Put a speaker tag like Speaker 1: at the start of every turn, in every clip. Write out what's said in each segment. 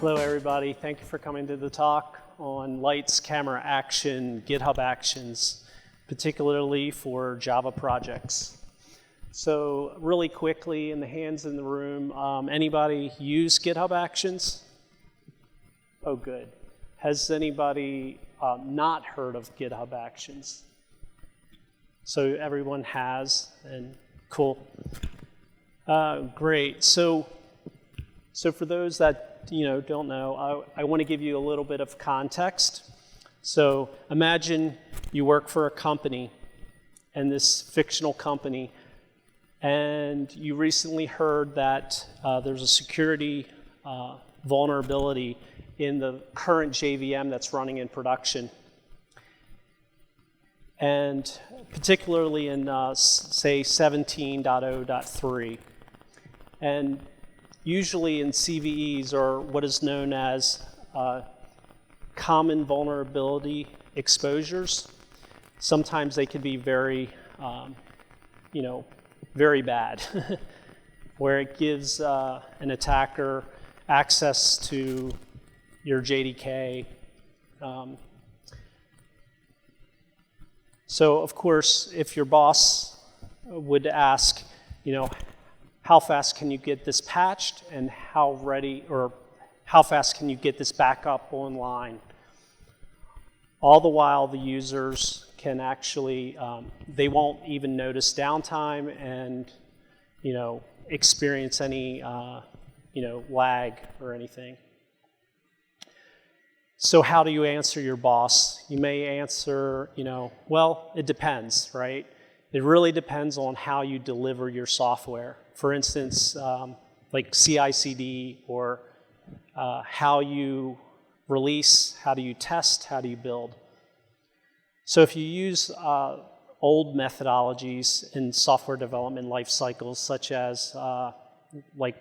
Speaker 1: Hello, everybody. Thank you for coming to the talk on Lights, Camera, Action, GitHub Actions, particularly for Java projects. So really quickly, in the hands in the room, anybody use GitHub Actions? Oh, good. Has anybody not heard of GitHub Actions? So everyone has, and cool. Great. So for those that don't know, I want to give you a little bit of context. So imagine you work for a company, and this fictional company, and you recently heard that there's a security vulnerability in the current JVM that's running in production. And particularly in, say, 17.0.3. And usually in CVEs, or what is known as common vulnerability exposures, sometimes they can be very, very bad, where it gives an attacker access to your JDK. So of course, if your boss would ask, how fast can you get this patched, and how fast can you get this back up online? All the while, the users can actually, they won't even notice downtime and, experience any, lag or anything. So how do you answer your boss? You may answer, well, it depends, right? It really depends on how you deliver your software. For instance, like CI/CD, or how you release, how do you test, how do you build. So if you use old methodologies in software development life cycles, such as like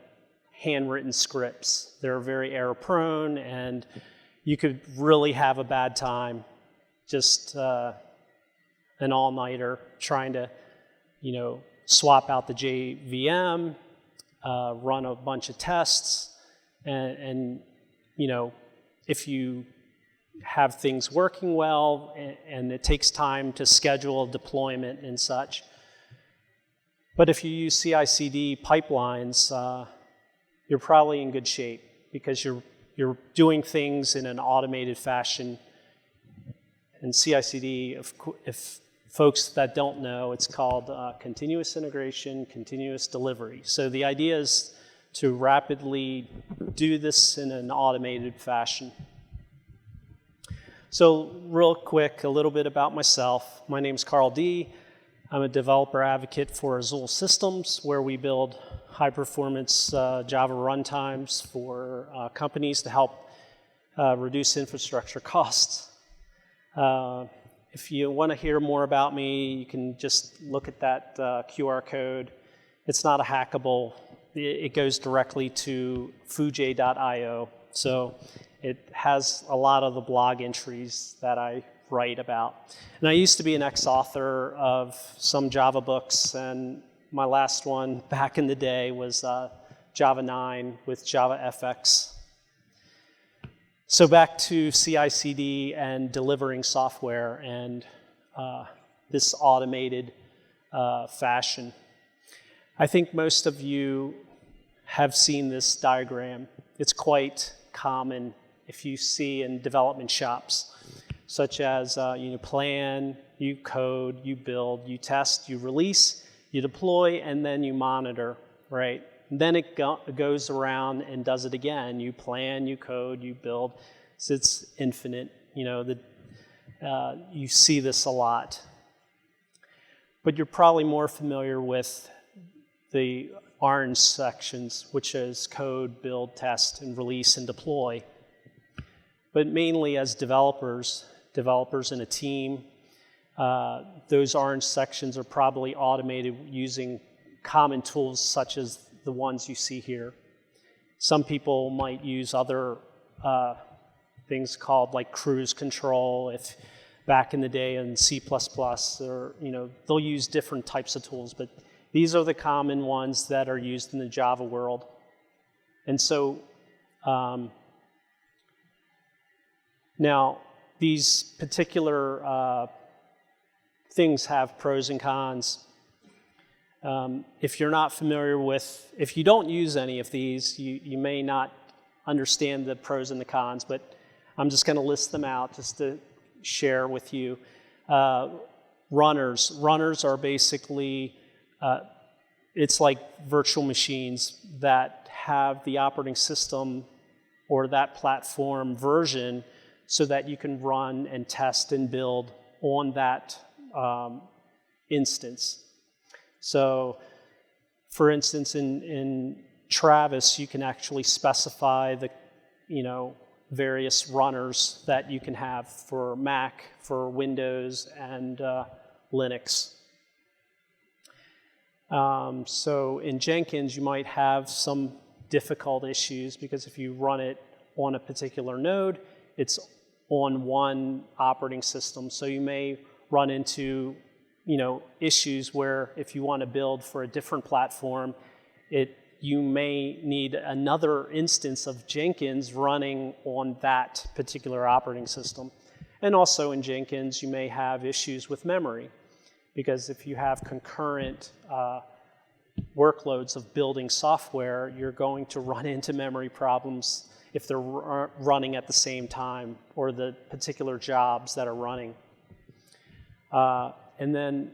Speaker 1: handwritten scripts, they're very error prone, and you could really have a bad time, just an all-nighter trying to, swap out the JVM, run a bunch of tests, and if you have things working well, and it takes time to schedule deployment and such. But if you use CI/CD pipelines, you're probably in good shape, because you're doing things in an automated fashion. And CI/CD, if folks that don't know, it's called continuous integration, continuous delivery. So the idea is to rapidly do this in an automated fashion. So real quick, a little bit about myself. My name's Carl D. I'm a developer advocate for Azul Systems, where we build high-performance Java runtimes for companies to help reduce infrastructure costs. If you want to hear more about me, you can just look at that QR code. It's not a hackable. It goes directly to fuj.io. So it has a lot of the blog entries that I write about. And I used to be an ex-author of some Java books, and my last one back in the day was Java 9 with Java FX. So back to CI/CD and delivering software and this automated fashion. I think most of you have seen this diagram. It's quite common if you see in development shops, such as you plan, you code, you build, you test, you release, you deploy, and then you monitor, right? And then it goes around and does it again. You plan, you code, you build. So it's infinite. You see this a lot. But you're probably more familiar with the orange sections, which is code, build, test, and release and deploy. But mainly as developers in a team, those orange sections are probably automated using common tools such as the ones you see here. Some people might use other things called like cruise control. If back in the day in C++, or they'll use different types of tools, but these are the common ones that are used in the Java world. And so Now, these particular things have pros and cons. If you're not familiar with, if you don't use any of these, you may not understand the pros and the cons, but I'm just going to list them out just to share with you. Runners. Runners are basically, it's like virtual machines that have the operating system or that platform version so that you can run and test and build on that instance. So, for instance, in Travis, you can actually specify the, various runners that you can have for Mac, for Windows, and Linux. So in Jenkins, you might have some difficult issues because if you run it on a particular node, it's on one operating system. So you may run into issues where if you want to build for a different platform, you may need another instance of Jenkins running on that particular operating system. And also in Jenkins, you may have issues with memory, because if you have concurrent workloads of building software, you're going to run into memory problems if they're running at the same time, or the particular jobs that are running. And then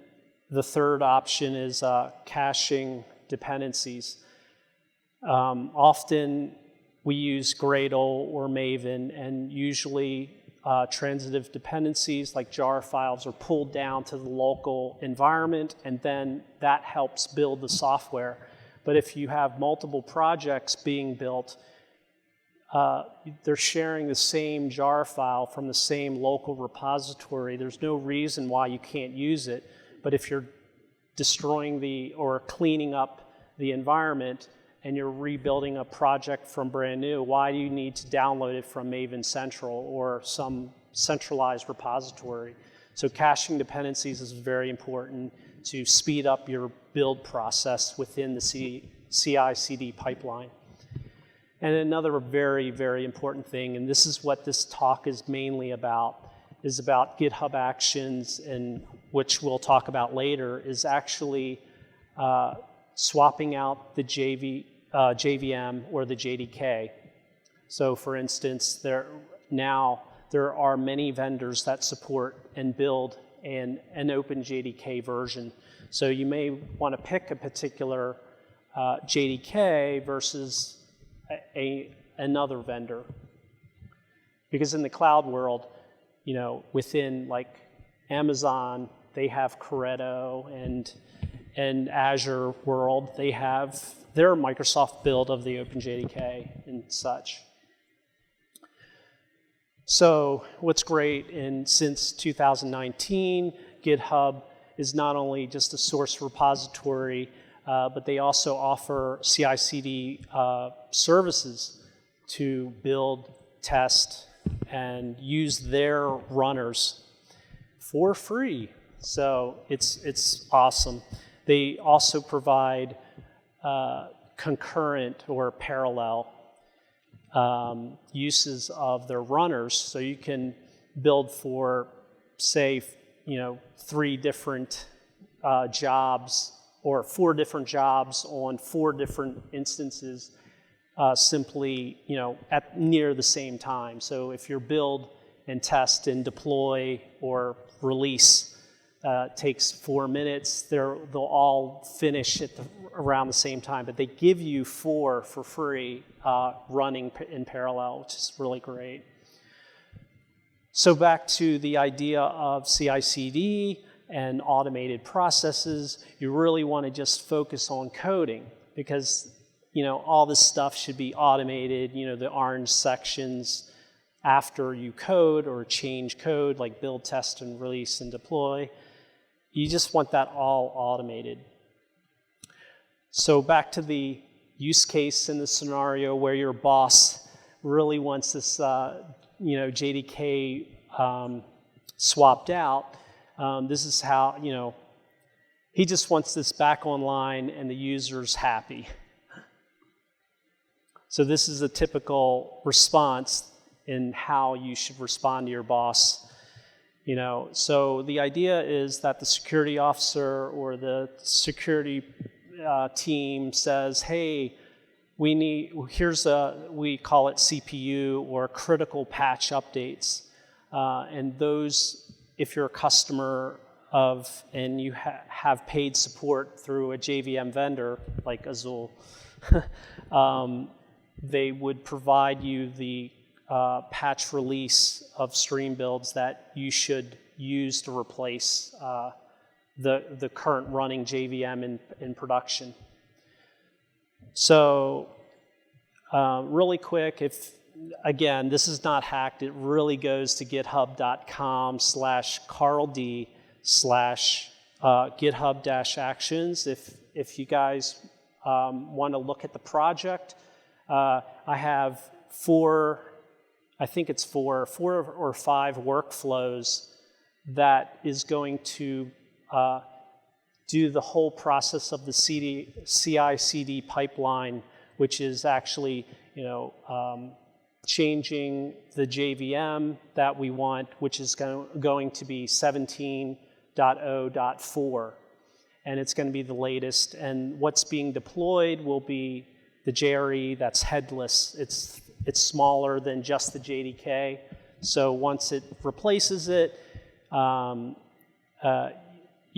Speaker 1: the third option is caching dependencies. Often we use Gradle or Maven, and usually transitive dependencies like jar files are pulled down to the local environment, and then that helps build the software. But if you have multiple projects being built, they're sharing the same jar file from the same local repository. There's no reason why you can't use it. But if you're destroying or cleaning up the environment and you're rebuilding a project from brand new, why do you need to download it from Maven Central or some centralized repository? So caching dependencies is very important to speed up your build process within the CI/CD pipeline. And another very, very important thing, and this is what this talk is mainly about, is about GitHub Actions, and which we'll talk about later, is actually swapping out the JVM or the JDK. So for instance, there are many vendors that support and build an open JDK version. So you may want to pick a particular JDK versus another vendor. Because in the cloud world, within like Amazon, they have Corretto, and Azure world, they have their Microsoft build of the OpenJDK and such. So what's great, since 2019, GitHub is not only just a source repository, but they also offer CI/CD services to build, test, and use their runners for free. So it's awesome. They also provide concurrent or parallel uses of their runners, so you can build for, say, 3 different jobs or 4 different jobs on 4 different instances, simply at near the same time. So if your build and test and deploy or release takes 4 minutes, they'll all finish around the same time, but they give you 4 for free running in parallel, which is really great. So back to the idea of CI/CD and automated processes, you really want to just focus on coding, because all this stuff should be automated. The orange sections after you code or change code, like build, test, and release and deploy. You just want that all automated. So back to the use case in the scenario where your boss really wants this JDK swapped out. This is how, he just wants this back online and the user's happy. So this is a typical response in how you should respond to your boss. So the idea is that the security officer or the security team says, hey, we call it CPU or critical patch updates. And those, if you're a customer and you have paid support through a JVM vendor like Azul, they would provide you the patch release of stream builds that you should use to replace the current running JVM in production. So really quick, again, this is not hacked. It really goes to github.com/carld/GitHub-actions. If you guys want to look at the project, I have four or five workflows that is going to do the whole process of the CI/CD pipeline, which is actually, changing the JVM that we want, which is going to be 17.0.4. And it's going to be the latest. And what's being deployed will be the JRE that's headless. It's smaller than just the JDK. So once it replaces it, you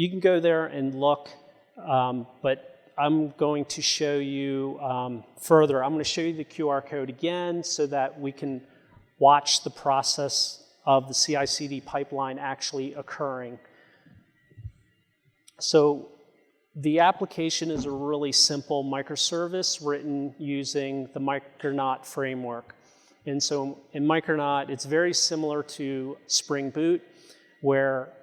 Speaker 1: can go there and look, but I'm going to show you further. I'm going to show you the QR code again so that we can watch the process of the CI/CD pipeline actually occurring. So the application is a really simple microservice written using the Micronaut framework. And so in Micronaut, it's very similar to Spring Boot, where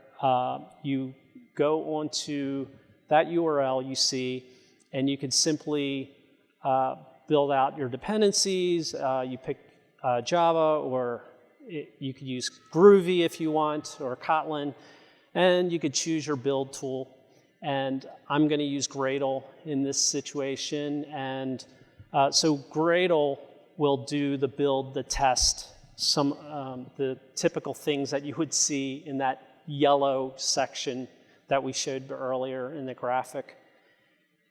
Speaker 1: you go onto that URL you see, and you can simply build out your dependencies. You pick Java, or you could use Groovy if you want, or Kotlin, and you could choose your build tool. And I'm going to use Gradle in this situation. And so Gradle will do the build, the test, the typical things that you would see in that yellow section that we showed earlier in the graphic.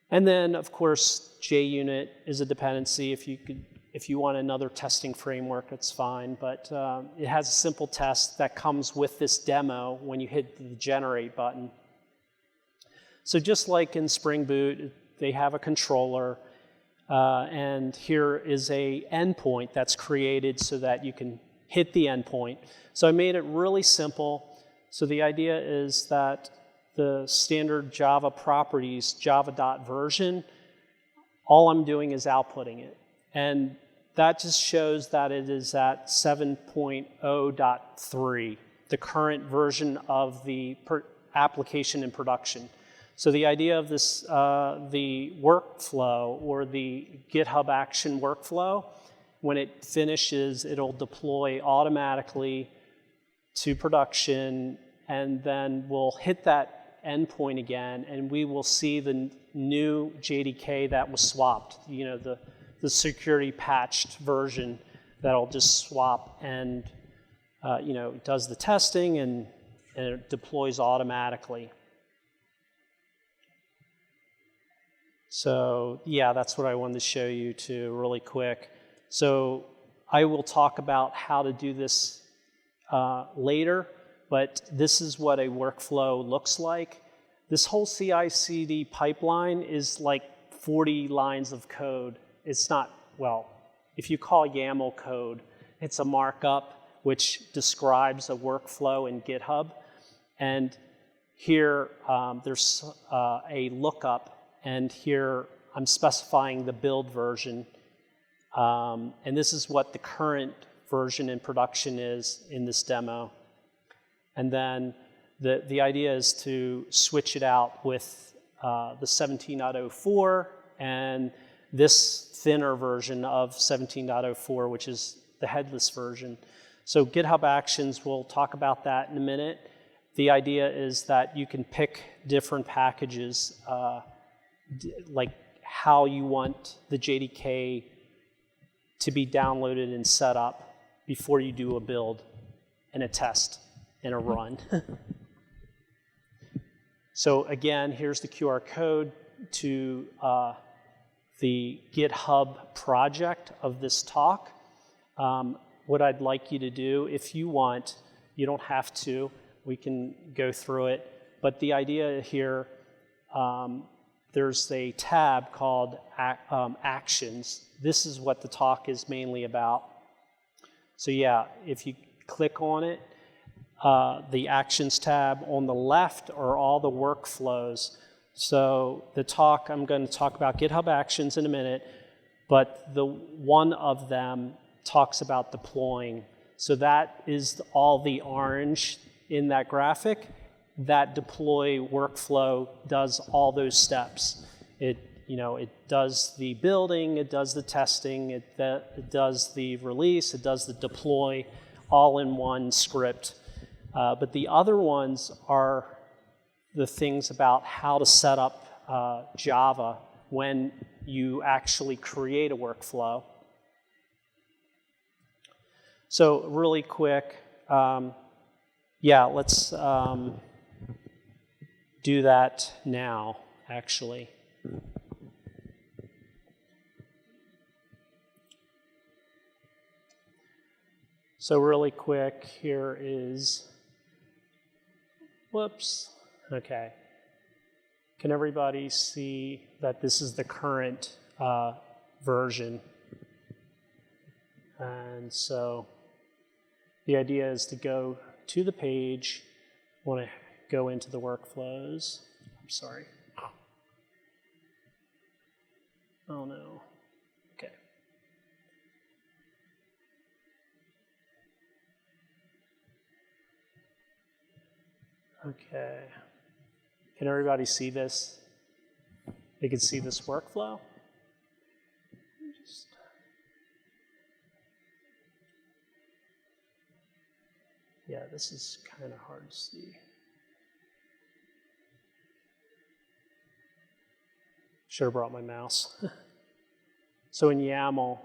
Speaker 1: And then, of course, JUnit is a dependency. If you want another testing framework, it's fine. But it has a simple test that comes with this demo when you hit the generate button. So just like in Spring Boot, they have a controller. And here is a endpoint that's created so that you can hit the endpoint. So I made it really simple. So the idea is that the standard Java properties, java.version, all I'm doing is outputting it. And that just shows that it is at 7.0.3, the current version of the application in production. So the idea of this, the workflow or the GitHub action workflow, when it finishes, it'll deploy automatically to production, and then we'll hit that endpoint again, and we will see the new JDK that was swapped, the security patched version that'll just swap and, it does the testing and it deploys automatically. So yeah, that's what I wanted to show you too, really quick. So I will talk about how to do this later, but this is what a workflow looks like. This whole CI/CD pipeline is like 40 lines of code. It's not, well, if you call YAML code, it's a markup which describes a workflow in GitHub. And here there's a lookup, and here I'm specifying the build version. And this is what the current version in production is in this demo. And then the idea is to switch it out with the 17.04 and this thinner version of 17.04, which is the headless version. So GitHub Actions, we'll talk about that in a minute. The idea is that you can pick different packages, like how you want the JDK to be downloaded and set up. before you do a build and a test and a run. So again, here's the QR code to the GitHub project of this talk. What I'd like you to do, if you want, you don't have to, we can go through it, but the idea here, there's a tab called Actions. This is what the talk is mainly about. So yeah, if you click on it, the Actions tab on the left are all the workflows. So the talk, I'm going to talk about GitHub Actions in a minute, but the one of them talks about deploying. So that is all the orange in that graphic. That deploy workflow does all those steps. It does the building, it does the testing, it does the release, it does the deploy, all in one script. But the other ones are the things about how to set up Java when you actually create a workflow. So really quick, let's do that now, actually. So really quick, here is, whoops, okay. Can everybody see that this is the current version? And so the idea is to go to the page, want to go into the workflows. I'm sorry. Oh no. Okay. Okay. Can everybody see this? They can see this workflow? Yeah, this is kind of hard to see. Should have brought my mouse. So in YAML,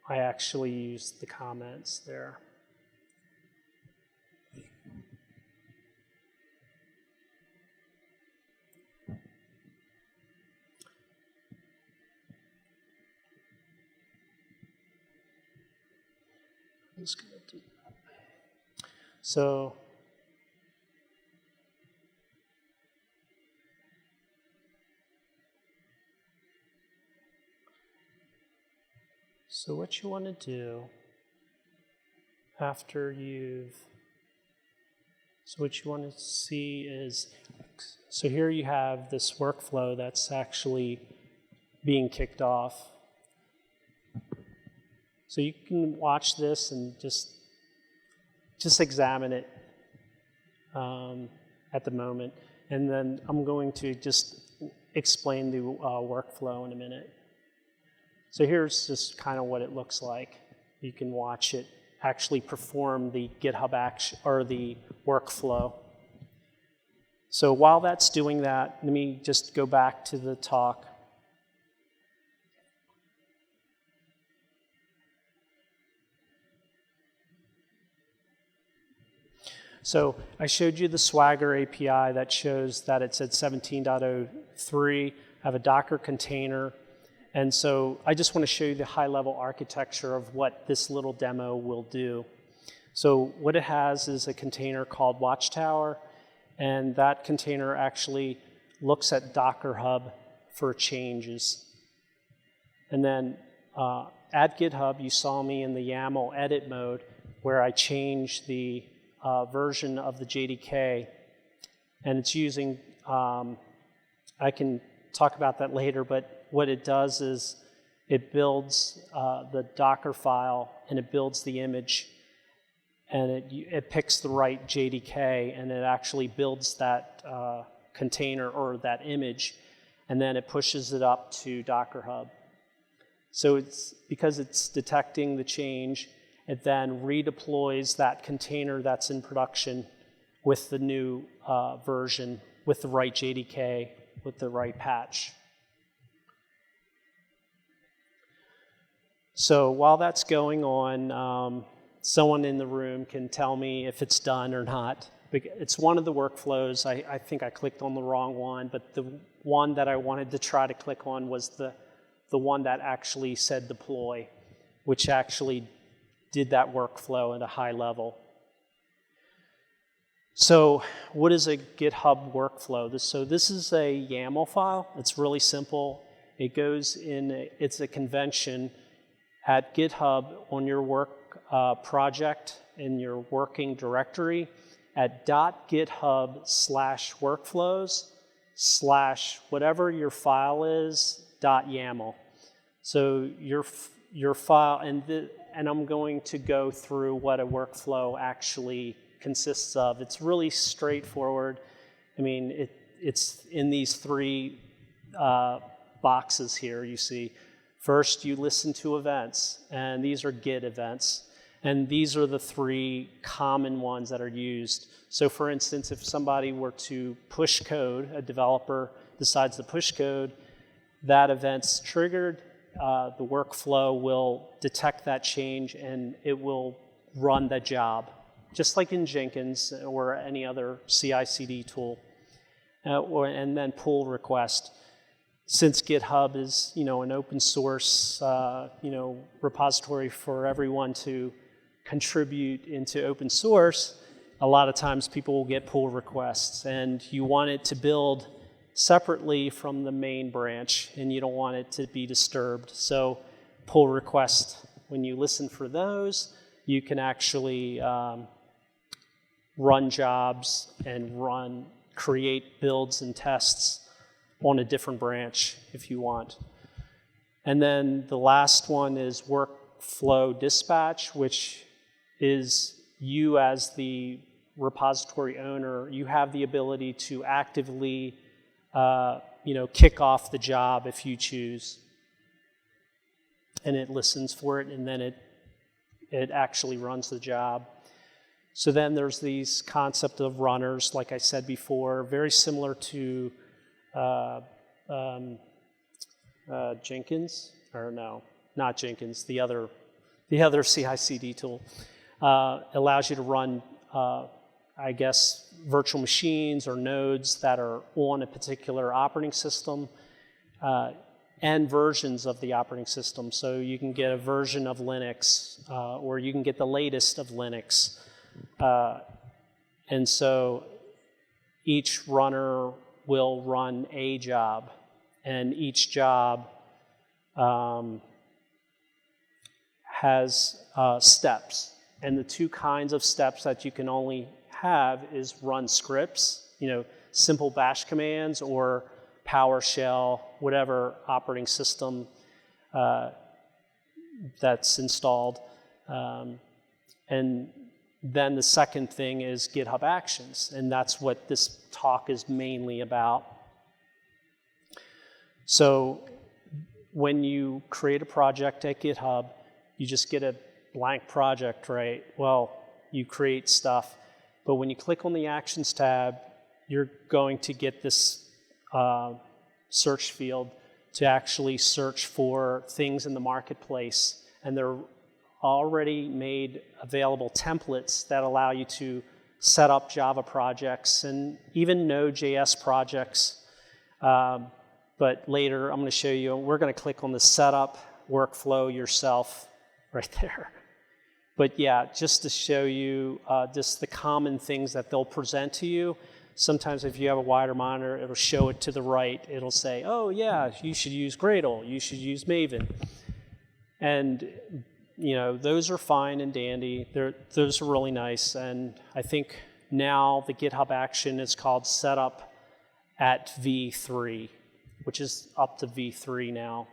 Speaker 1: I actually use the comments there. I'm just going to do that. So what you want to do after what you want to see is, so here you have this workflow that's actually being kicked off. So you can watch this and just examine it at the moment. And then I'm going to just explain the workflow in a minute. So here's just kind of what it looks like. You can watch it actually perform the GitHub action or the workflow. So while that's doing that, let me just go back to the talk. So I showed you the Swagger API that shows that it's at 17.03. I have a Docker container. And so I just want to show you the high-level architecture of what this little demo will do. So what it has is a container called Watchtower, and that container actually looks at Docker Hub for changes. And then at GitHub, you saw me in the YAML edit mode where I changed the version of the JDK, and it's using, I can talk about that later, but what it does is it builds the Docker file and it builds the image, and it picks the right JDK, and it actually builds that container or that image, and then it pushes it up to Docker Hub. So because it's detecting the change, it then redeploys that container that's in production with the new version, with the right JDK, with the right patch. So while that's going on, someone in the room can tell me if it's done or not. It's one of the workflows. I think I clicked on the wrong one, but the one that I wanted to try to click on was the one that actually said deploy, which actually did that workflow at a high level. So what is a GitHub workflow? So this is a YAML file. It's really simple. It goes in, it's a convention at GitHub on your work project in your working directory at .github/workflows/ whatever your file is, .yaml. So your file, and I'm going to go through what a workflow actually consists of. It's really straightforward. I mean, it's in these three boxes here, you see. First, you listen to events, and these are Git events. And these are the three common ones that are used. So for instance, if somebody were to push code, a developer decides to push code, that event's triggered, the workflow will detect that change and it will run the job, just like in Jenkins or any other CI/CD tool, and then pull request. Since GitHub is, an open source, repository for everyone to contribute into open source, a lot of times people will get pull requests, and you want it to build separately from the main branch, and you don't want it to be disturbed. So pull request, when you listen for those, you can actually run jobs and create builds and tests on a different branch if you want. And then the last one is workflow dispatch, which is you as the repository owner, you have the ability to actively kick off the job if you choose. And it listens for it, and then it actually runs the job. So then there's these concept of runners, like I said before, very similar to Jenkins, or no, not Jenkins, the other CI/CD tool. Allows you to run, virtual machines or nodes that are on a particular operating system and versions of the operating system. So you can get a version of Linux or you can get the latest of Linux. And so each runner will run a job, and each job has steps. And the two kinds of steps that you can only have is run scripts, simple bash commands, or PowerShell, whatever operating system that's installed. And then the second thing is GitHub Actions, and that's what this talk is mainly about. So when you create a project at GitHub, you just get a blank project, right? Well, you create stuff, but when you click on the Actions tab, you're going to get this search field to actually search for things in the marketplace, and they're already made available templates that allow you to set up Java projects and even Node.js projects. But later I'm going to show you, we're going to click on the setup workflow yourself right there. But yeah, just to show you just the common things that they'll present to you. Sometimes if you have a wider monitor, it'll show it to the right. It'll say, oh yeah, you should use Gradle, you should use Maven. And those are fine and dandy. Those are really nice. And I think now the GitHub action is called setup at v3, which is up to v3 now.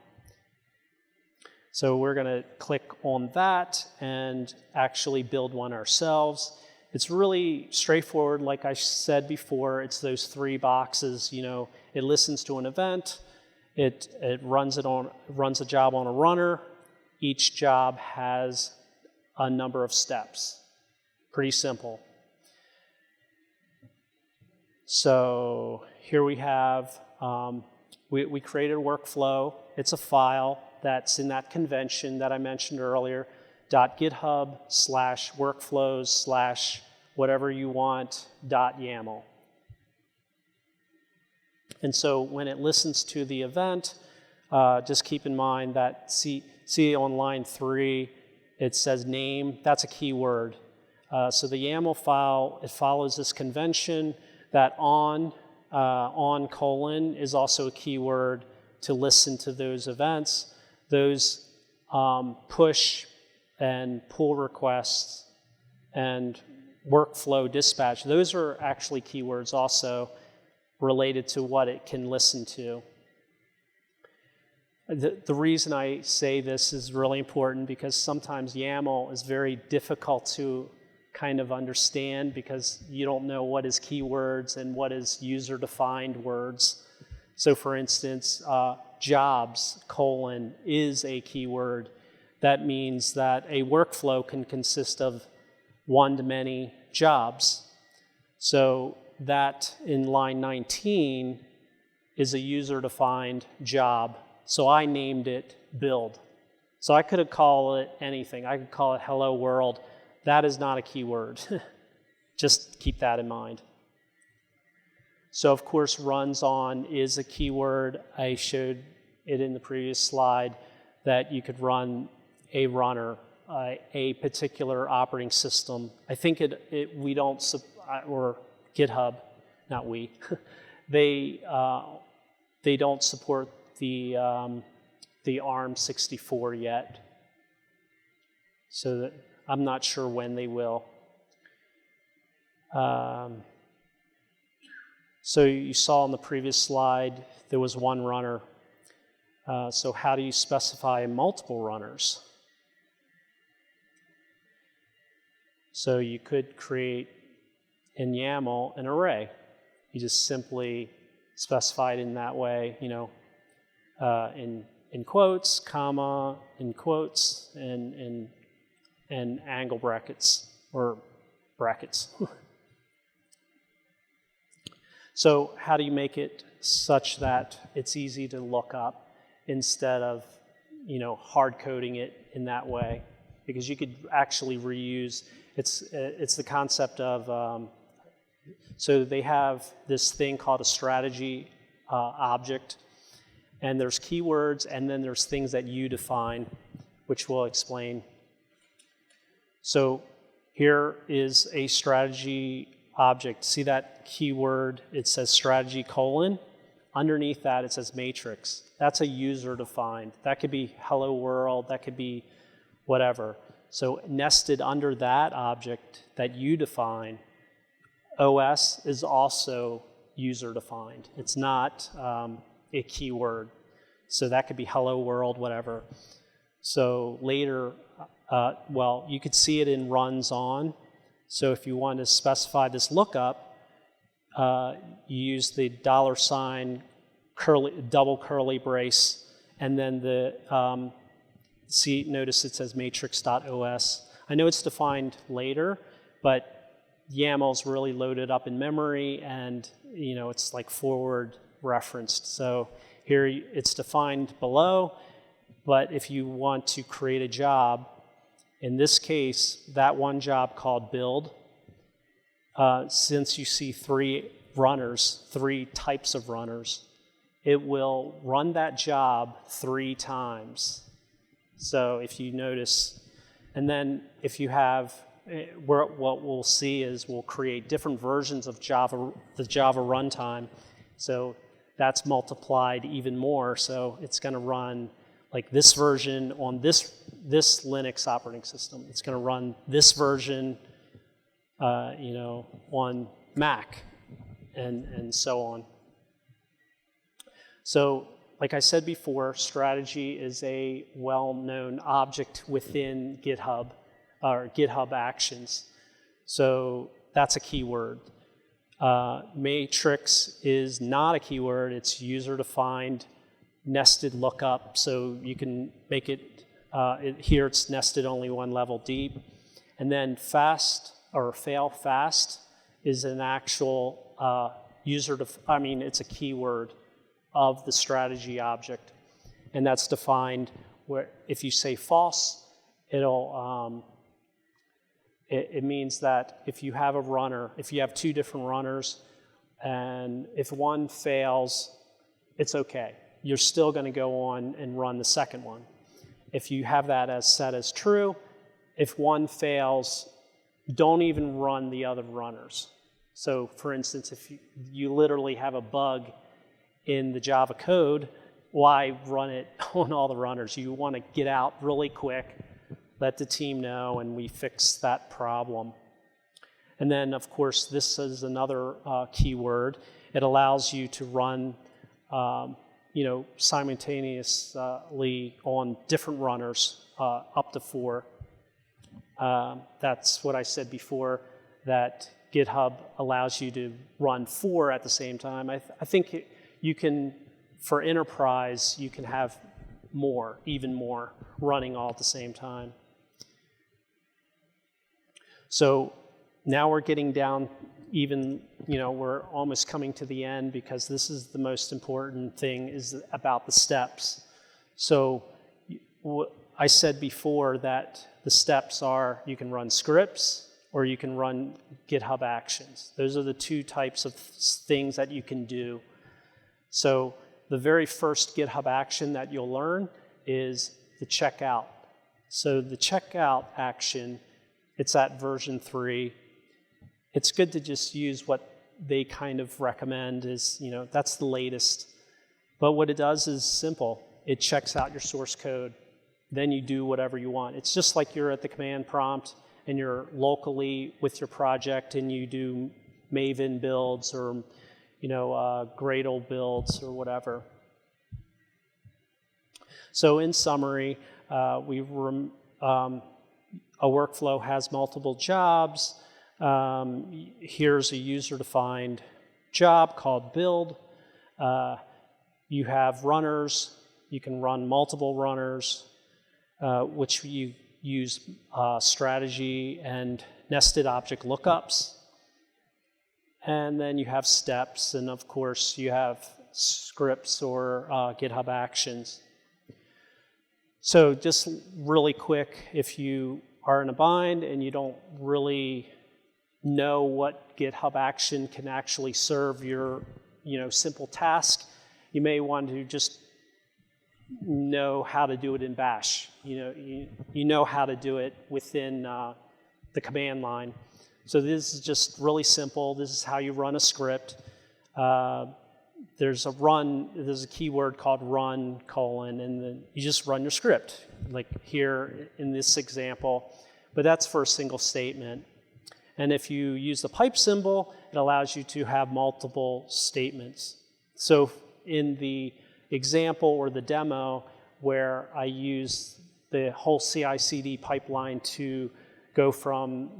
Speaker 1: So we're going to click on that and actually build one ourselves. It's really straightforward. Like I said before, it's those three boxes. It listens to an event, it runs a job on a runner. Each job has a number of steps. Pretty simple. So here we have, we created a workflow. It's a file. that's in that convention that I mentioned earlier, .github/workflows/whatever you want .yaml. And so when it listens to the event, just keep in mind that see on line 3, it says name. That's a keyword. So the YAML file, it follows this convention that on colon is also a keyword to listen to those events. Those push and pull requests and workflow dispatch, those are actually keywords also related to what it can listen to. The reason I say this is really important because sometimes YAML is very difficult to kind of understand because you don't know what is keywords and what is user-defined words. So for instance, jobs, colon, is a keyword. That means that a workflow can consist of one to many jobs. So that in line 19 is a user-defined job. So I named it build. So I could have called it anything. I could call it hello world. That is not a keyword. Just keep that in mind. So of course runs on is a keyword. I showed it in the previous slide that you could run a runner, a particular operating system. I think we don't, or GitHub, not we, they don't support the ARM64 yet. So that, I'm not sure when they will. So you saw on the previous slide, there was one runner. So how do you specify multiple runners? So you could create in YAML an array. You just simply specify it in that way, you know, in quotes, comma, in quotes, and angle brackets, or brackets. So how do you make it such that it's easy to look up instead of, you know, hard coding it in that way? Because you could actually reuse, it's the concept of, so they have this thing called a strategy object, and there's keywords, and then there's things that you define, which we'll explain. So here is a strategy object. See that keyword? It says strategy colon. Underneath that, it says matrix. That's a user defined. That could be hello world. That could be whatever. So nested under that object that you define, OS is also user defined. It's not a keyword. So that could be hello world, whatever. So later, well, you could see it in runs on. So if you want to specify this lookup, you use the $ double curly brace, and then the, see, notice it says matrix.os. I know it's defined later, but YAML's really loaded up in memory, and you know it's like forward referenced. So here it's defined below, but if you want to create a job, in this case, that one job called build, since you see 3 runners, 3 types of runners, it will run that job 3 times. So if you notice, and then if you have, what we'll see is we'll create different versions of Java, the Java runtime. So that's multiplied even more. So it's going to run like this version on this Linux operating system. It's going to run this version, you know, on Mac, and so on. So, like I said before, strategy is a well-known object within GitHub, or GitHub Actions. So that's a keyword. Matrix is not a keyword. It's user-defined, nested lookup. So you can make it, here it's nested only 1 level deep. And then fast, or fail fast, is an actual it's a keyword of the strategy object. And that's defined where if you say false, it means that if you have a runner, if you have two different runners, and if one fails, it's okay. You're still going to go on and run the second one. If you have that as set as true, if one fails, don't even run the other runners. So for instance, if you literally have a bug in the Java code, why run it on all the runners? You want to get out really quick, let the team know, and we fix that problem. And then, of course, this is another keyword. It allows you to run simultaneously on different runners, up to 4. That's what I said before, that GitHub allows you to run 4 at the same time. I think you can, for enterprise, you can have more, even more, running all at the same time. So now we're getting down even, we're almost coming to the end, because this is the most important thing, is about the steps. So I said before that the steps are, you can run scripts or you can run GitHub Actions. Those are the two types of things that you can do. So the very first GitHub action that you'll learn is the checkout. So the checkout action, it's at version 3. It's good to just use what they kind of recommend, is, that's the latest. But what it does is simple. It checks out your source code. Then you do whatever you want. It's just like you're at the command prompt and you're locally with your project and you do Maven builds or Gradle builds or whatever. So in summary, a workflow has multiple jobs. Here's a user-defined job called build. You have runners. You can run multiple runners, which you use strategy and nested object lookups. And then you have steps, and of course you have scripts or GitHub Actions. So just really quick, if you are in a bind and you don't really know what GitHub Action can actually serve your simple task, you may want to just know how to do it in Bash. You know how to do it within the command line. So this is just really simple. This is how you run a script. There's a keyword called run, and then you just run your script, like here in this example. But that's for a single statement. And if you use the pipe symbol, it allows you to have multiple statements. So in the example or the demo where I use the whole CI/CD pipeline to go from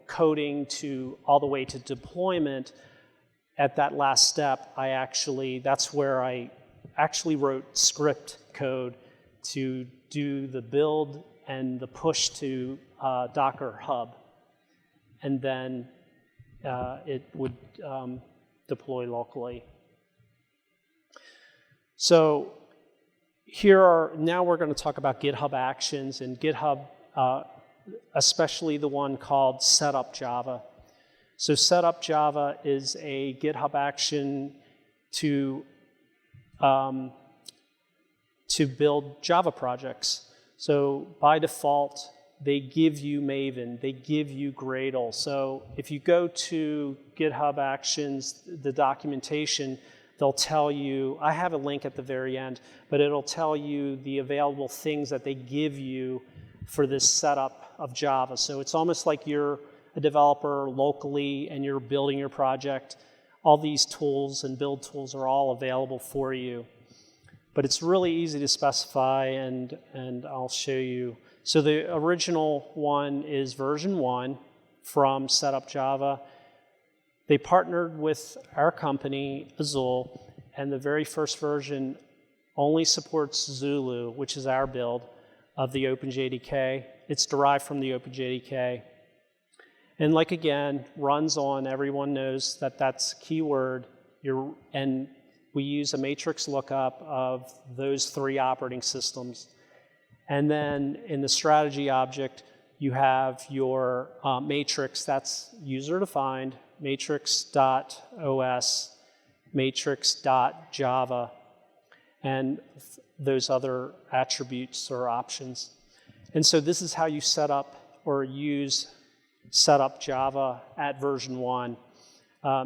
Speaker 1: coding to all the way to deployment, at that last step, that's where I actually wrote script code to do the build and the push to Docker Hub. And then it would deploy locally. So now we're going to talk about GitHub Actions, and GitHub, especially the one called Setup Java. So Setup Java is a GitHub action to build Java projects. So by default, they give you Maven, they give you Gradle. So if you go to GitHub Actions, the documentation, they'll tell you, I have a link at the very end, but it'll tell you the available things that they give you for this setup of Java. So it's almost like you're a developer locally and you're building your project. All these tools and build tools are all available for you. But it's really easy to specify, and I'll show you. So the original one is version 1 from Setup Java. They partnered with our company, Azul, and the very first version only supports Zulu, which is our build of the OpenJDK. It's derived from the OpenJDK. And like again, runs on, everyone knows that that's a keyword, and we use a matrix lookup of those 3 operating systems. And then in the strategy object, you have your matrix that's user-defined, matrix.os, matrix.java, and those other attributes or options. And so this is how you set up or use setup Java at version 1.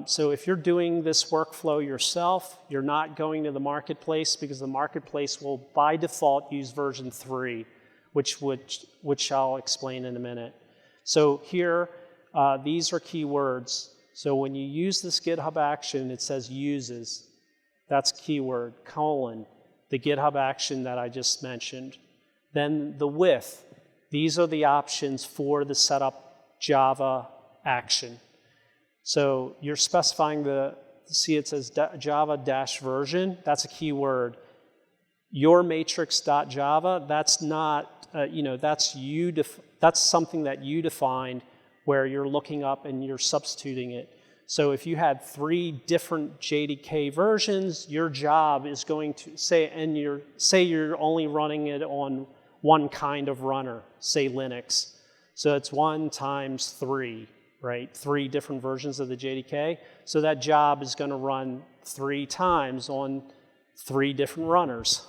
Speaker 1: So if you're doing this workflow yourself, you're not going to the marketplace because the marketplace will by default use version 3, which I'll explain in a minute. So here, these are keywords. So when you use this GitHub action, it says uses. That's keyword, colon, the GitHub action that I just mentioned. Then the with. These are the options for the setup Java action. So you're specifying see it says java-version, that's a keyword. Your matrix.java, that's not, that's something that you defined where you're looking up and you're substituting it. So if you had 3 different JDK versions, your job is going to say you're only running it on one kind of runner, say Linux. So it's 1 times 3. Right? 3 different versions of the JDK. So that job is going to run 3 times on 3 different runners.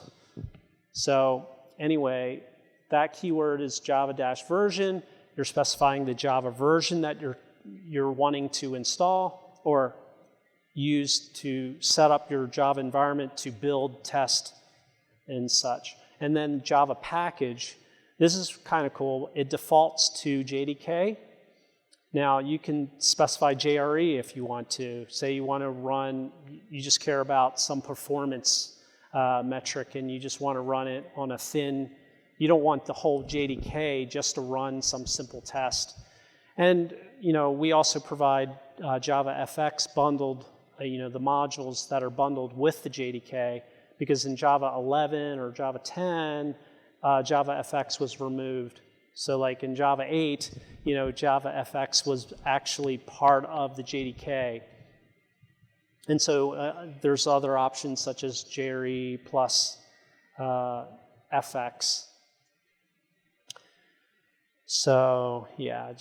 Speaker 1: So anyway, that keyword is java-version. You're specifying the Java version that you're wanting to install or use to set up your Java environment to build, test, and such. And then Java package. This is kind of cool. It defaults to JDK. Now, you can specify JRE if you want to. Say you want to run, you just care about some performance metric and you just want to run it on a thin, you don't want the whole JDK just to run some simple test. And, we also provide JavaFX bundled, the modules that are bundled with the JDK, because in Java 11 or Java 10, JavaFX was removed. So like in Java 8, JavaFX was actually part of the JDK. And so there's other options such as JRE plus FX. So yeah,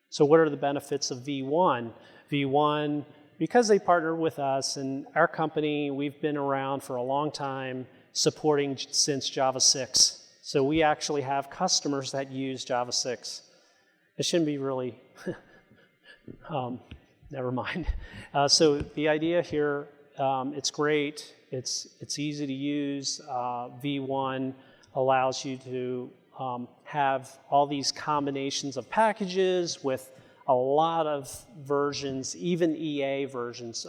Speaker 1: so what are the benefits of V1? V1, because they partner with us and our company, we've been around for a long time supporting since Java 6. So we actually have customers that use Java 6. It shouldn't be really, never mind. So the idea here, it's great. It's easy to use. V1 allows you to have all these combinations of packages with a lot of versions, even EA versions,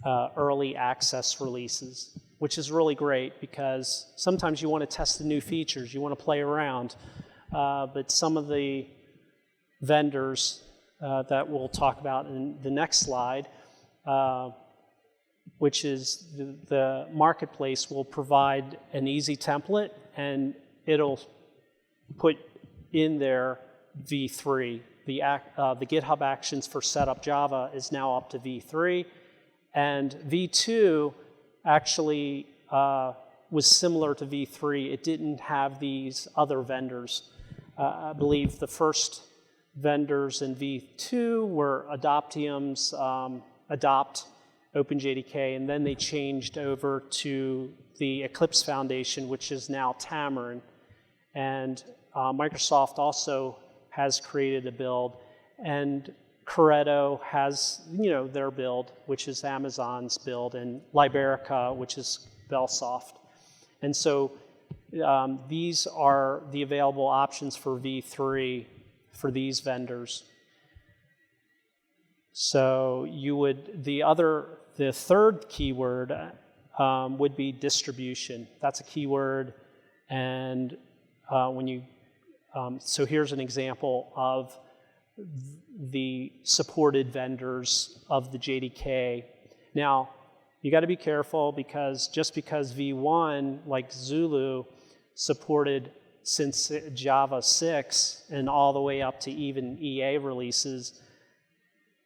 Speaker 1: early access releases, which is really great because sometimes you want to test the new features, you want to play around, but some of the vendors that we'll talk about in the next slide, which is the marketplace, will provide an easy template and it'll put in there V3. The GitHub Actions for Setup Java is now up to V3, and V2 actually was similar to V3. It didn't have these other vendors. I believe the first vendors in V2 were Adoptium's Adopt OpenJDK, and then they changed over to the Eclipse Foundation, which is now Xamarin. And Microsoft also has created a build, and Corretto has, their build, which is Amazon's build, and Liberica, which is Bellsoft. And so these are the available options for V3 for these vendors. So the third keyword would be distribution. That's a keyword, and so here's an example of the supported vendors of the JDK. Now, you got to be careful because just because V1, like Zulu, supported since Java 6 and all the way up to even EA releases,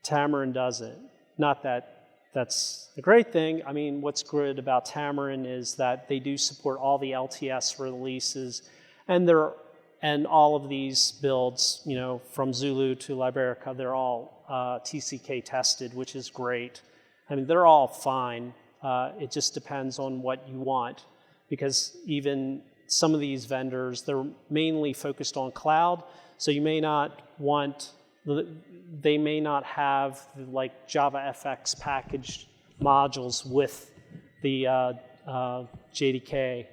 Speaker 1: Xamarin doesn't. Not that that's a great thing. I mean, what's good about Xamarin is that they do support all the LTS releases, and all of these builds, you know, from Zulu to Liberica, they're all TCK tested, which is great. I mean, they're all fine. It just depends on what you want, because even some of these vendors, they're mainly focused on cloud, so you may not want, they may not have like JavaFX packaged modules with the JDK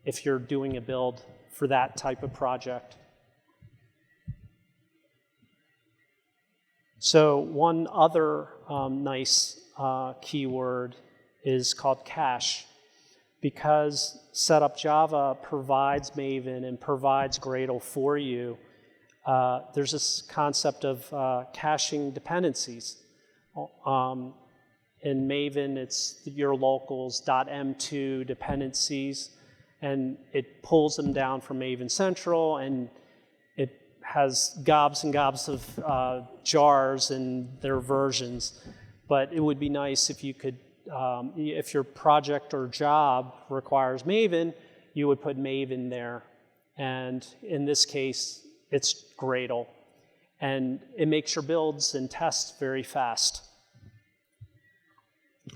Speaker 1: if you're doing a build for that type of project. So one other nice keyword is called cache. Because Setup Java provides Maven and provides Gradle for you, there's this concept of caching dependencies. In Maven, it's your locals .m2 dependencies, and it pulls them down from Maven Central, and it has gobs and gobs of jars and their versions. But it would be nice if you could, if your project or job requires Maven, you would put Maven there. And in this case, it's Gradle. And it makes your builds and tests very fast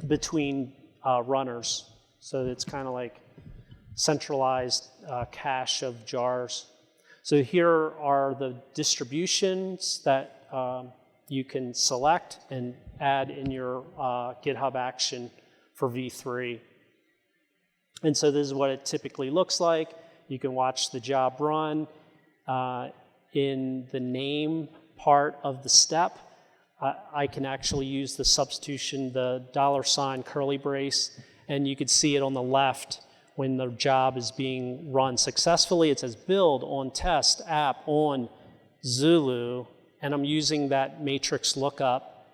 Speaker 1: between runners. So it's kind of like centralized cache of jars. So here are the distributions that you can select and add in your GitHub action for V3. And so this is what it typically looks like. You can watch the job run. In the name part of the step, I can actually use the substitution, the $ curly brace, and you can see it on the left when the job is being run successfully. It says build on test app on Zulu, and I'm using that matrix lookup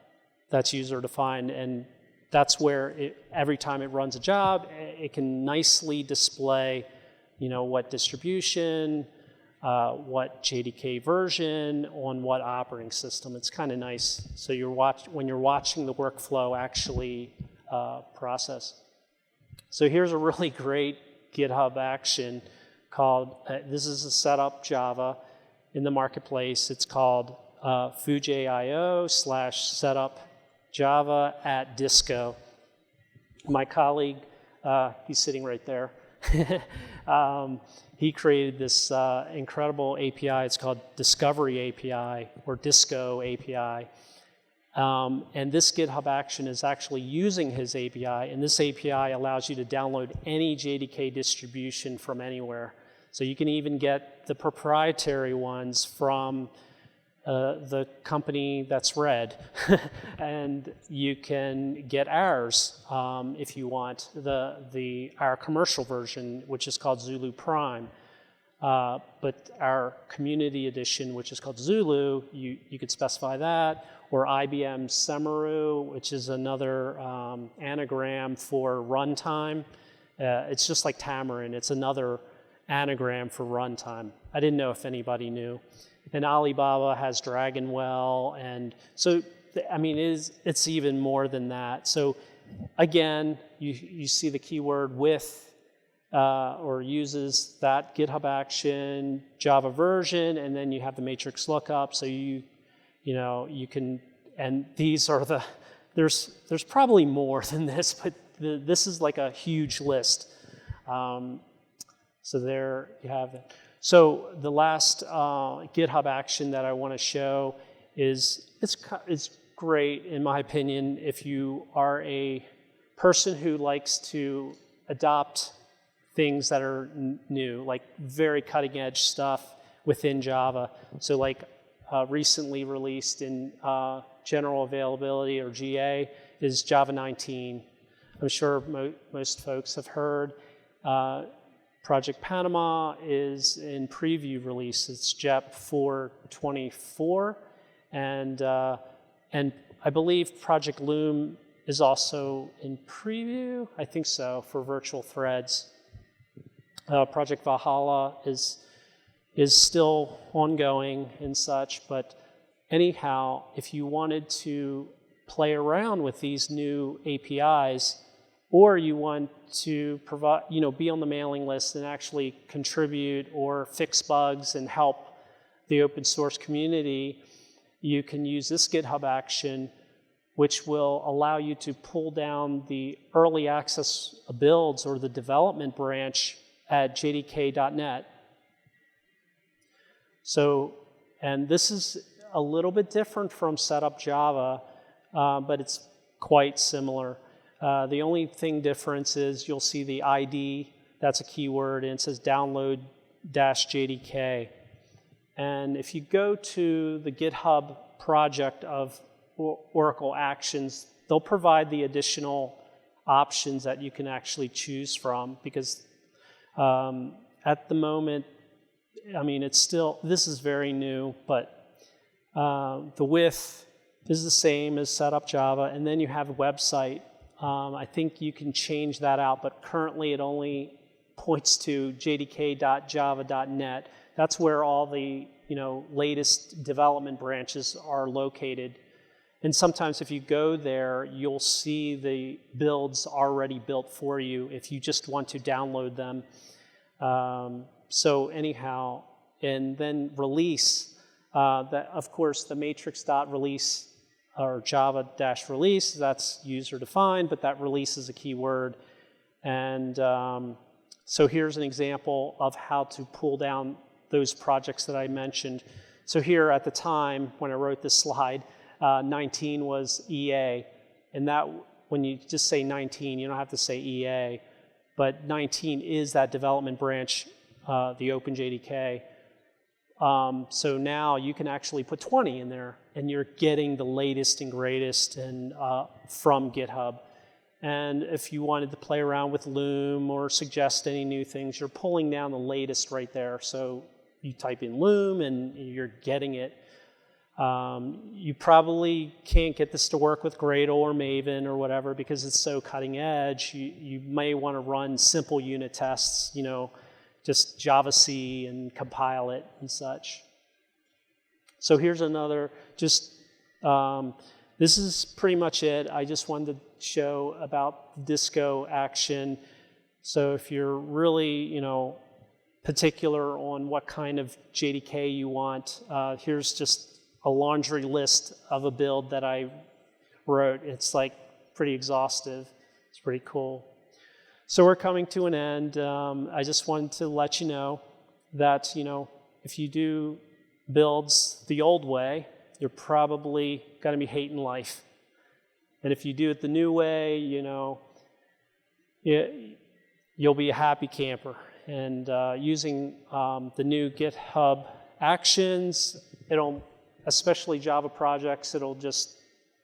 Speaker 1: that's user defined, and that's where every time it runs a job, it can nicely display, you know, what distribution, what JDK version, on what operating system. It's kind of nice. So when you're watching the workflow actually process. So here's a really great GitHub action called, this is a setup Java in the marketplace. It's called fujio/setup Java at Disco. My colleague, he's sitting right there. He created this incredible API. It's called Discovery API or Disco API. And this GitHub action is actually using his API, and this API allows you to download any JDK distribution from anywhere. So you can even get the proprietary ones from the company that's red. And you can get ours if you want, our commercial version, which is called Zulu Prime. But our community edition, which is called Zulu, you could specify that, or IBM Semaru, which is another anagram for runtime. It's just like Xamarin. It's another anagram for runtime. I didn't know if anybody knew. And Alibaba has Dragonwell, and so, I mean, it's even more than that. So again, you see the keyword with or uses that GitHub action, Java version, and then you have the matrix lookup. So you can, and these are there's probably more than this, but this is like a huge list. So there you have it. So the last GitHub action that I want to show is, it's great in my opinion if you are a person who likes to adopt things that are new, like very cutting edge stuff within Java. So like recently released in general availability or GA is Java 19. I'm sure most folks have heard. Project Panama is in preview release. It's JEP 4.24, and I believe Project Loom is also in preview. I think so, for virtual threads. Project Valhalla is still ongoing and such, but anyhow, if you wanted to play around with these new APIs, or you want to provide, be on the mailing list and actually contribute or fix bugs and help the open source community, you can use this GitHub action, which will allow you to pull down the early access builds or the development branch at jdk.net. So, and this is a little bit different from setup Java, but it's quite similar. The only thing difference is you'll see the ID, that's a keyword, and it says download-jdk. And if you go to the GitHub project of Oracle Actions, they'll provide the additional options that you can actually choose from, because at the moment, I mean, it's still, this is very new, but the width is the same as setup Java, and then you have a website. I think you can change that out, but currently it only points to jdk.java.net. That's where all the latest development branches are located. And sometimes if you go there, you'll see the builds already built for you if you just want to download them. So anyhow, and then release, that of course the matrix.release or java-release, that's user defined, but that release is a keyword. And so here's an example of how to pull down those projects that I mentioned. So here at the time when I wrote this slide, 19 was EA, and that, when you just say 19, you don't have to say EA, but 19 is that development branch, the OpenJDK. So now you can actually put 20 in there, and you're getting the latest and greatest and from GitHub. And if you wanted to play around with Loom or suggest any new things, you're pulling down the latest right there. So you type in Loom and you're getting it. You probably can't get this to work with Gradle or Maven or whatever because it's so cutting edge. You may want to run simple unit tests, just Java-C and compile it and such. So here's another, this is pretty much it. I just wanted to show about Disco action. So if you're really, particular on what kind of JDK you want, here's just a laundry list of a build that I wrote. It's like pretty exhaustive. It's pretty cool. So we're coming to an end. I just wanted to let you know that, if you do builds the old way, you're probably going to be hating life. And if you do it the new way, you'll be a happy camper. And using the new GitHub Actions, especially Java projects, it'll just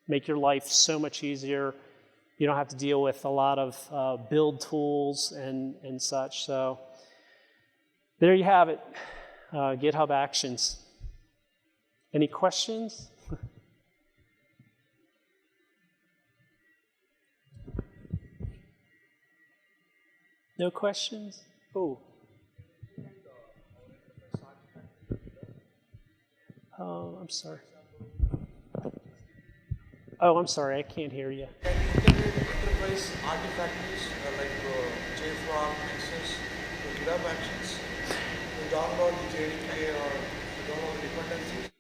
Speaker 1: make your life so much easier. You don't have to deal with a lot of build tools and such. So there you have it, GitHub Actions. Any questions? No questions? Oh. I'm sorry. Oh, I'm sorry, I can't hear you.
Speaker 2: Can you integrate enterprise artifacts like JFrog, Nexus, to GitHub Actions to download the JDK or to download the dependencies?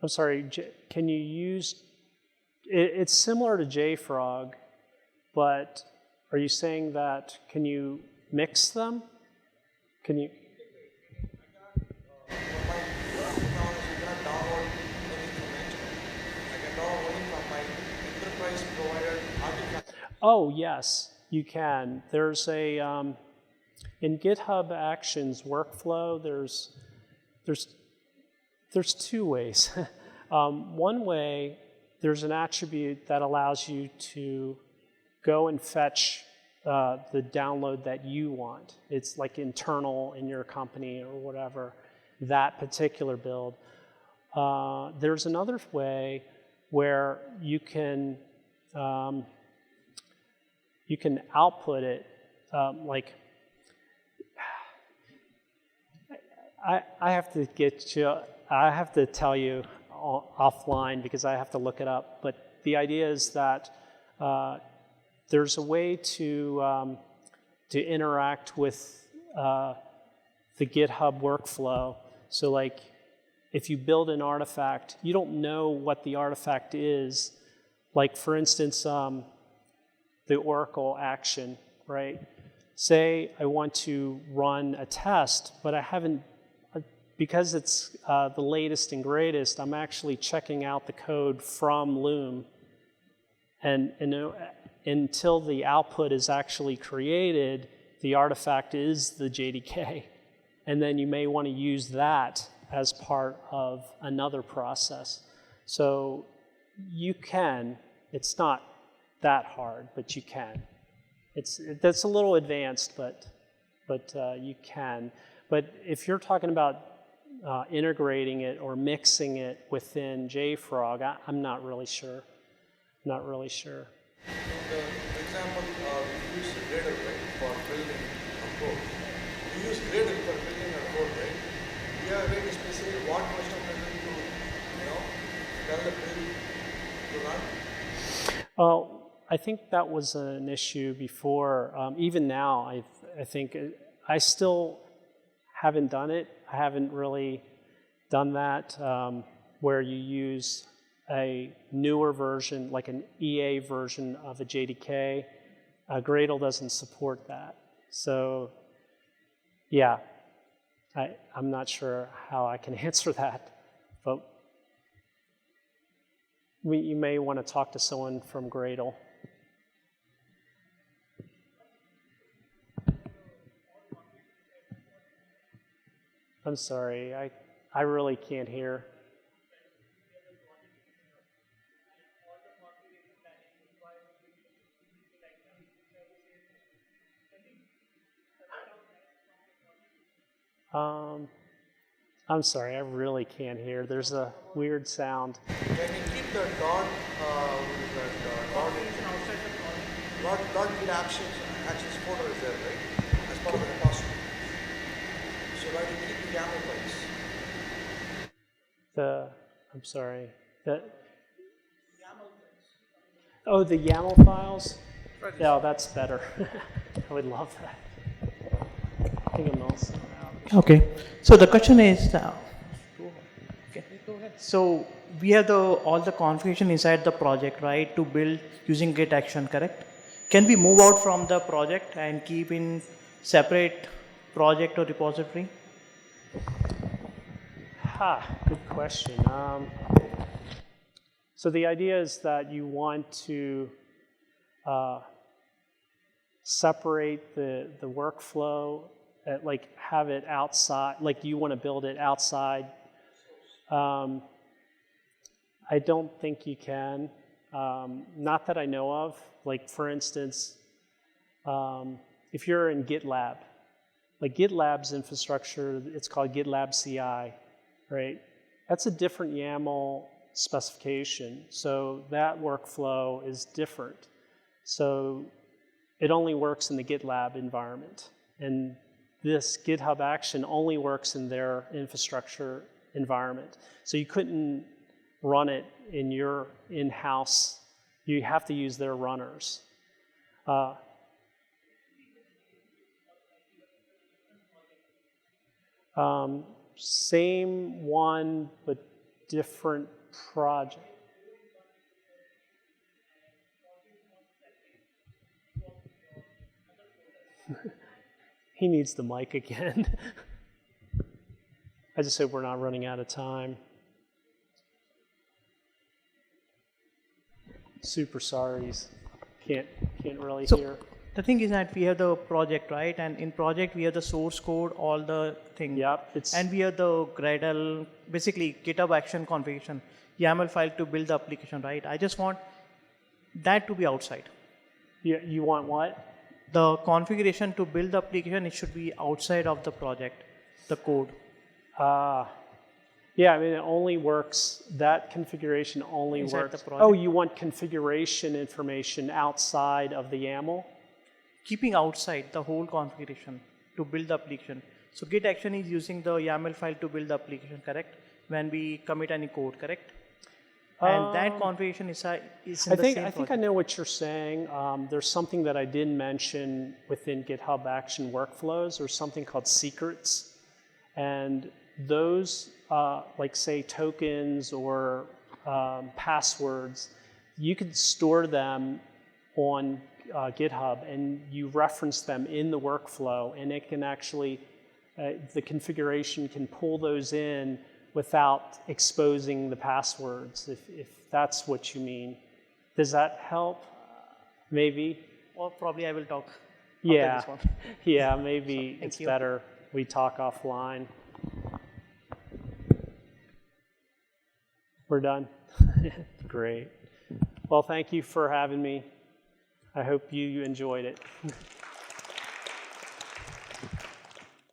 Speaker 1: I'm sorry, can you use, it's similar to JFrog, but are you saying that, can you mix them? Can you? Oh, yes, you can. There's a, in GitHub Actions workflow, there's two ways. One way, there's an attribute that allows you to go and fetch the download that you want. It's like internal in your company or whatever, that particular build. There's another way where you can output it, like, I have to tell you offline because I have to look it up. But the idea is that there's a way to interact with the GitHub workflow. So like, if you build an artifact, you don't know what the artifact is. Like for instance, the Oracle action, right? Say I want to run a test, but I haven't, because it's the latest and greatest, I'm actually checking out the code from Loom. And until the output is actually created, the artifact is the JDK. And then you may want to use that as part of another process. So you can, it's not that hard, but you can. That's a little advanced, but you can. But if you're talking about integrating it or mixing it within JFrog, I'm not really sure. Not really sure.
Speaker 2: For example, we use Gradle, right, for building a code. We use Gradle for building a code, right? We are very specific what version of Gradle to, tell the build to run.
Speaker 1: Well, I think that was an issue before. Even now, I think I still haven't done it. I haven't really done that where you use a newer version, like an EA version of a JDK. Gradle doesn't support that. So, yeah, I'm not sure how I can answer that, but you may want to talk to someone from Gradle. I'm sorry, I really can't hear. I'm sorry, I really can't hear. There's a weird sound.
Speaker 2: Can you keep the dot, git actions folder is there, right? As part of the repository. So why do you keep the YAML files?
Speaker 1: I'm sorry. Oh, the YAML files? Yeah, that's better. I would love that. I think I'm also out.
Speaker 3: Okay. So the question is, okay. So we have all the configuration inside the project, right, to build using Git action, correct? Can we move out from the project and keep in separate project or repository?
Speaker 1: Good question. So the idea is that you want to separate the workflow, like have it outside, like you want to build it outside. I don't think you can. Not that I know of. Like for instance, if you're in GitLab, like GitLab's infrastructure, it's called GitLab CI, right? That's a different YAML specification. So that workflow is different. So it only works in the GitLab environment. And this GitHub action only works in their infrastructure environment. So you couldn't run it in your in-house. You have to use their runners. Same one, but different project. He needs the mic again. I just hope we're not running out of time. Super sorries. Can't really hear.
Speaker 3: The thing is that we have the project, right? And in project we have the source code, all the things.
Speaker 1: Yep.
Speaker 3: And we have the Gradle, basically GitHub action configuration, YAML file to build the application, right? I just want that to be outside.
Speaker 1: You want what?
Speaker 3: The configuration to build the application, it should be outside of the project, the code.
Speaker 1: Yeah, I mean, it only works, that configuration only
Speaker 3: Inside
Speaker 1: works.
Speaker 3: the project.
Speaker 1: Oh, you want configuration information outside of the YAML?
Speaker 3: Keeping outside the whole configuration to build the application. So Git action is using the YAML file to build the application, correct? when we commit any code, correct? And that configuration is in the same
Speaker 1: I think I know what you're saying. There's something that I didn't mention within GitHub Action Workflows, or something called secrets. And those, like say tokens or passwords, you could store them on GitHub, and you reference them in the workflow, and it can actually, the configuration can pull those in without exposing the passwords, if that's what you mean. Does that help? Maybe?
Speaker 3: Or probably I will talk after
Speaker 1: Yeah,
Speaker 3: this one.
Speaker 1: yeah, maybe
Speaker 3: So,
Speaker 1: it's
Speaker 3: you.
Speaker 1: better we talk offline. We're done? Great. Well, thank you for having me. I hope you enjoyed it.